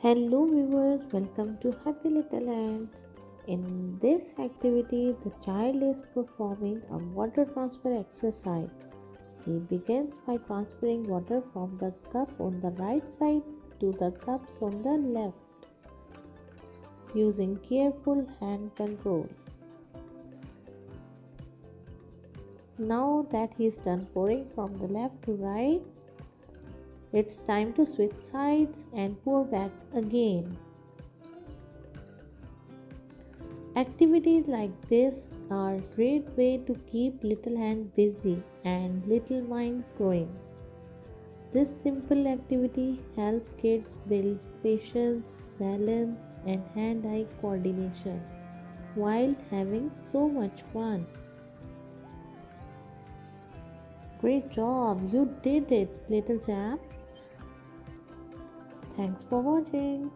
Hello viewers, welcome to Happy Little Hand. In this activity, the child is performing a water transfer exercise. He begins by transferring water from the cup on the right side to the cups on the left using careful hand control. Now that he's done pouring from the left to right, it's time to switch sides and pour back again. Activities like this are a great way to keep little hands busy and little minds growing. This simple activity helps kids build patience, balance, and hand-eye coordination while having so much fun. Great job! You did it, little chap. Thanks for watching.